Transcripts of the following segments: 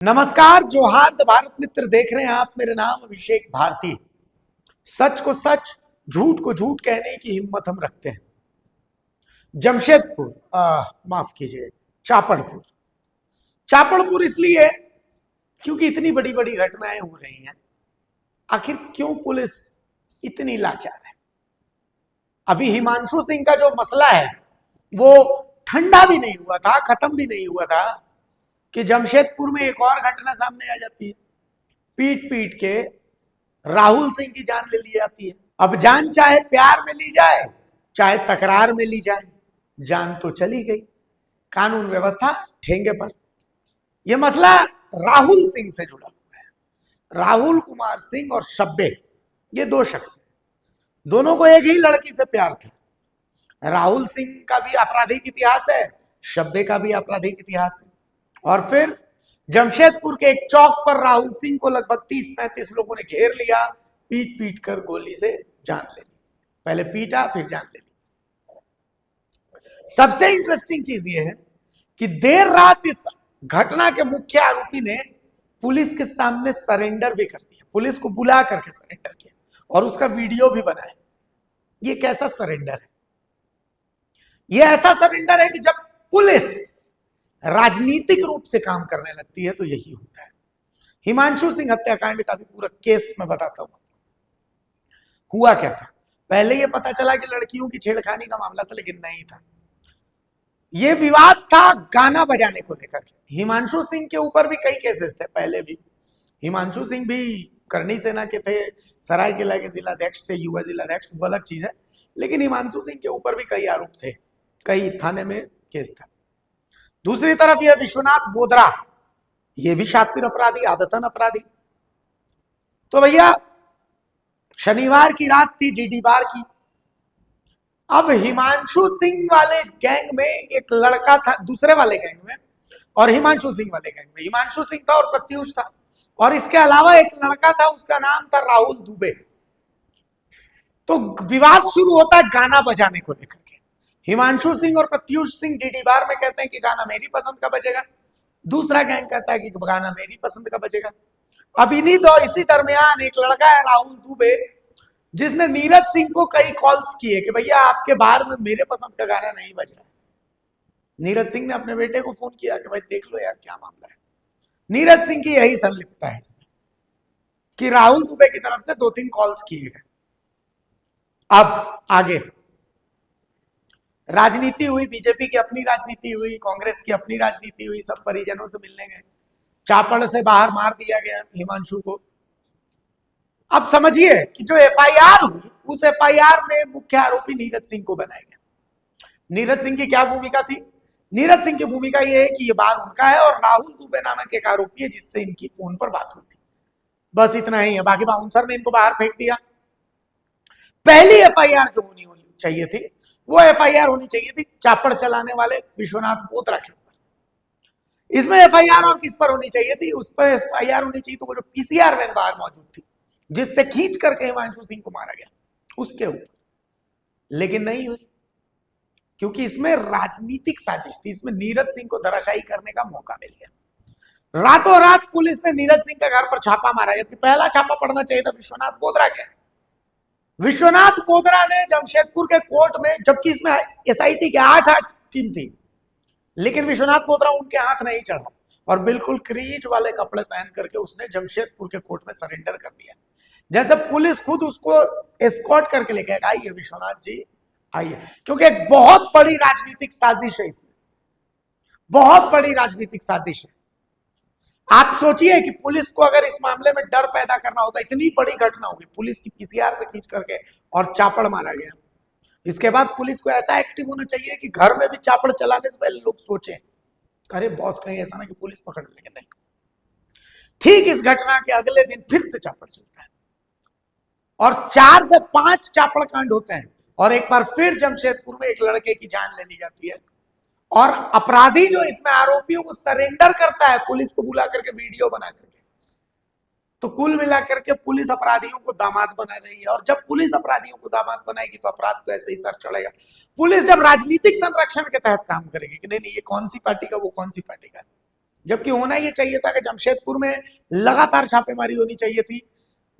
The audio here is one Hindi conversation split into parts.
नमस्कार, जोहार भारत मित्र देख रहे हैं आप। मेरा नाम अभिषेक भारती। सच को सच, झूठ को झूठ कहने की हिम्मत हम रखते हैं। जमशेदपुर, माफ कीजिए, चापड़पुर। चापड़पुर इसलिए क्योंकि इतनी बड़ी बड़ी घटनाएं हो रही हैं। आखिर क्यों पुलिस इतनी लाचार है? अभी हिमांशु सिंह का जो मसला है वो ठंडा भी नहीं हुआ था, खत्म भी नहीं हुआ था कि जमशेदपुर में एक और घटना सामने आ जाती है। पीट पीट के राहुल सिंह की जान ले ली जाती है। अब जान चाहे प्यार में ली जाए चाहे तकरार में ली जाए, जान तो चली गई। कानून व्यवस्था ठेंगे पर। यह मसला राहुल सिंह से जुड़ा हुआ है। राहुल कुमार सिंह और शब्बे, ये दो शख्स, दोनों को एक ही लड़की से प्यार था। राहुल सिंह का भी आपराधिक इतिहास है, शब्बे का भी आपराधिक इतिहास है। और फिर जमशेदपुर के एक चौक पर राहुल सिंह को लगभग 30-35 लोगों ने घेर लिया, पीट पीट कर गोली से जान ले ली। पहले पीटा फिर जान ले ली। सबसे इंटरेस्टिंग चीज यह है कि देर रात इस घटना के मुख्य आरोपी ने पुलिस के सामने सरेंडर भी कर दिया। पुलिस को बुला करके सरेंडर किया और उसका वीडियो भी बनाया। ये कैसा सरेंडर है? यह ऐसा सरेंडर है कि जब पुलिस राजनीतिक रूप से काम करने लगती है तो यही होता है। हिमांशु सिंह हत्याकांड का भी पूरा केस मैं बताता हूं। हुआ क्या था? पहले यह पता चला कि लड़कियों की छेड़खानी का मामला था, लेकिन नहीं था। यह विवाद था गाना बजाने को लेकर। हिमांशु सिंह के ऊपर भी कई केसेस थे पहले भी। हिमांशु सिंह भी करनी सेना के थे, सरायकेला के जिलाध्यक्ष थे, युवा जिलाध्यक्ष, वो अलग चीज है। लेकिन हिमांशु सिंह के ऊपर भी कई आरोप थे, कई थाने में केस था। दूसरी तरफ यह विश्वनाथ बोदरा, यह भी शातिर अपराधी, आदतन अपराधी। तो भैया शनिवार की रात थी, डीडी बार की। अब हिमांशु सिंह वाले गैंग में एक लड़का था, दूसरे वाले गैंग में, और हिमांशु सिंह वाले गैंग में हिमांशु सिंह था और प्रत्युष था। और इसके अलावा एक लड़का था, उसका नाम था राहुल दुबे। तो विवाद शुरू होता है गाना बजाने को लेकर। हिमांशु सिंह और प्रत्युष सिंह डीडी बार में कहते हैं कि गाना मेरी पसंद का बजेगा। दूसरा गैंग कहता है कि गाना मेरी पसंद का बजेगा। अब इसी दरमियान एक लड़का है राहुल दुबे, जिसने नीरज सिंह को कई कॉल्स किए कि भैया आपके बार में मेरे पसंद का गाना नहीं बज रहा है। नीरज सिंह ने अपने बेटे को फोन किया कि भाई देख लो यार क्या मामला है। नीरज सिंह की यही संलिप्तता है इसमें कि राहुल दुबे की तरफ से 2-3 कॉल्स किए गए। अब आगे राजनीति हुई, बीजेपी की अपनी राजनीति हुई, कांग्रेस की अपनी राजनीति हुई। सब परिजनों से मिलने गए, चापड़ से बाहर मार दिया गया हिमांशु को। अब समझिए कि जो एफआईआर हुई, उस एफआईआर में मुख्य आरोपी नीरज सिंह को बनाया गया। नीरज सिंह की क्या भूमिका थी? नीरज सिंह की भूमिका यह है कि यह बात उनका है और राहुल दुबे नामक एक आरोपी है जिससे इनकी फोन पर बात हुई थी। बस इतना ही है। बाकी बाउंसर ने इनको बाहर फेंक दिया। पहली एफआईआर जो होनी चाहिए थी वो एफआईआर होनी चाहिए थी चापड़ चलाने वाले विश्वनाथ बोत्रा के ऊपर। इसमें एफआईआर और किस पर होनी चाहिए थी? उस पर एफआईआर होनी चाहिए तो वो जो पीसीआर वैन बाहर मौजूद थी जिससे खींच करके हिमांशु सिंह को मारा गया, उसके ऊपर। लेकिन नहीं हुई, क्योंकि इसमें राजनीतिक साजिश थी। इसमें नीरज सिंह को धराशायी करने का मौका मिल गया। रातों रात पुलिस ने नीरज सिंह के घर पर छापा मारा, जबकि पहला छापा पड़ना चाहिए था विश्वनाथ बोत्रा के। विश्वनाथ बोदरा ने जमशेदपुर के कोर्ट में, जबकि इसमें एसआईटी के 8 टीम थी, लेकिन विश्वनाथ बोदरा उनके हाथ नहीं चढ़ा और बिल्कुल क्रीज वाले कपड़े पहन करके उसने जमशेदपुर के कोर्ट में सरेंडर कर दिया। जैसे पुलिस खुद उसको एस्कॉर्ट करके लेके आएगा, आइए विश्वनाथ जी आइए। क्योंकि एक बहुत बड़ी राजनीतिक साजिश है इसमें, बहुत बड़ी राजनीतिक साजिश है। आप सोचिए कि पुलिस को अगर इस मामले में डर पैदा करना होता, इतनी बड़ी घटना होगी, पुलिस की पीसीआर से खींच करके और चापड़ मारा गया। इसके बाद पुलिस को ऐसा एक्टिव होना चाहिए कि घर में भी चापड़ चलाने से पहले लोग सोचें, अरे बॉस कहीं ऐसा ना कि पुलिस पकड़ लेंगे। नहीं, ठीक इस घटना के अगले दिन फिर से चापड़ चलता है और 4 से 5 चापड़ कांड होते हैं। और एक बार फिर जमशेदपुर में एक लड़के की जान ले ली जाती है और अपराधी जो इसमें आरोपियों को सरेंडर करता है पुलिस को बुला करके वीडियो बना करके। तो कुल मिलाकर के पुलिस अपराधियों को दामाद बना रही है। और जब पुलिस अपराधियों को दामाद बनाएगी तो अपराध तो ऐसे ही सर चढ़ेगा। पुलिस जब राजनीतिक संरक्षण के तहत काम करेगी कि नहीं ये कौन सी पार्टी का, वो कौन सी पार्टी का, जबकि होना ये चाहिए था कि जमशेदपुर में लगातार छापेमारी होनी चाहिए थी,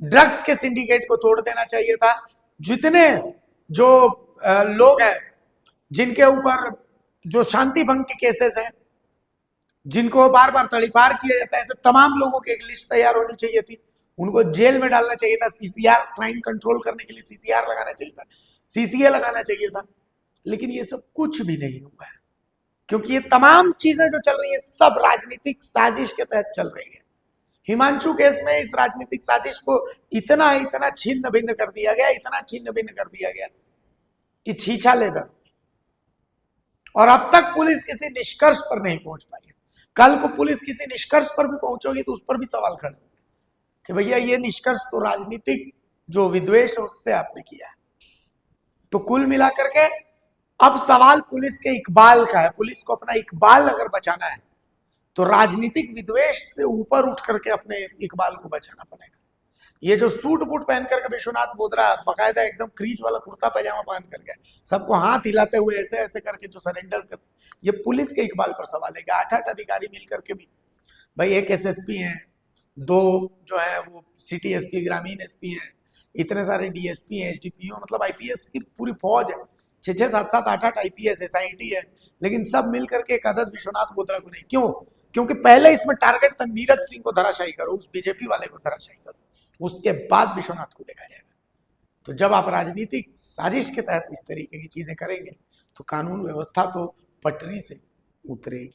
ड्रग्स के सिंडिकेट को तोड़ देना चाहिए था। जितने जो लोग हैं जिनके ऊपर जो शांति भंग के केसेस हैं, जिनको बार बार तड़ीपार किया जाता है, ऐसे तमाम लोगों की एक लिस्ट तैयार होनी चाहिए थी, उनको जेल में डालना चाहिए था। सीसीआर, क्राइम कंट्रोल करने के लिए सीसीआर लगाना चाहिए था, सीसीए लगाना चाहिए था। लेकिन ये सब कुछ भी नहीं हुआ है, क्योंकि ये तमाम चीजें जो चल रही है सब राजनीतिक साजिश के तहत चल रही है। हिमांशु केस में इस राजनीतिक साजिश को इतना इतना छिन्न भिन्न कर दिया गया, इतना छिन्न भिन्न कर दिया गया कि छीछा लेकर, और अब तक पुलिस किसी निष्कर्ष पर नहीं पहुंच पाई है। कल को पुलिस किसी निष्कर्ष पर भी पहुंचोगी तो उस पर भी सवाल खड़े होंगे कि भैया ये निष्कर्ष तो राजनीतिक जो विद्वेष है उससे आपने किया है। तो कुल मिलाकर के अब सवाल पुलिस के इकबाल का है। पुलिस को अपना इकबाल अगर बचाना है तो राजनीतिक विद्वेष से ऊपर उठ करके अपने इकबाल को बचाना पड़ेगा। ये जो सूट बूट पहन करके विश्वनाथ बोधरा बकायदा एकदम क्रीज वाला कुर्ता पैजामा पहन करके सबको हाथ हिलाते हुए ऐसे ऐसे करके जो सरेंडर कर, ये पुलिस के इकबाल पर सवाल है कि 8-8 अधिकारी मिलकर के भी, भाई एक एसएसपी हैं, 2 जो है वो सिटी एसपी, ग्रामीण एसपी हैं, इतने सारे डीएसपी हैं, एसडीपीओ, मतलब आईपीएस की पूरी फौज है, 6-6, 7-7, 8-8 आईपीएस एसआईटी है, लेकिन सब मिलकर के एक अदद विश्वनाथ बोधरा को नहीं। क्यों? क्योंकि पहले इसमें टारगेट था नीरज सिंह को धराशायी करो, उस बीजेपी वाले को धराशायी करो, उसके बाद विश्वनाथ को देखा जाएगा। तो जब आप राजनीतिक साजिश के तहत इस तरीके की चीजें करेंगे तो कानून व्यवस्था तो पटरी से उतरेगी।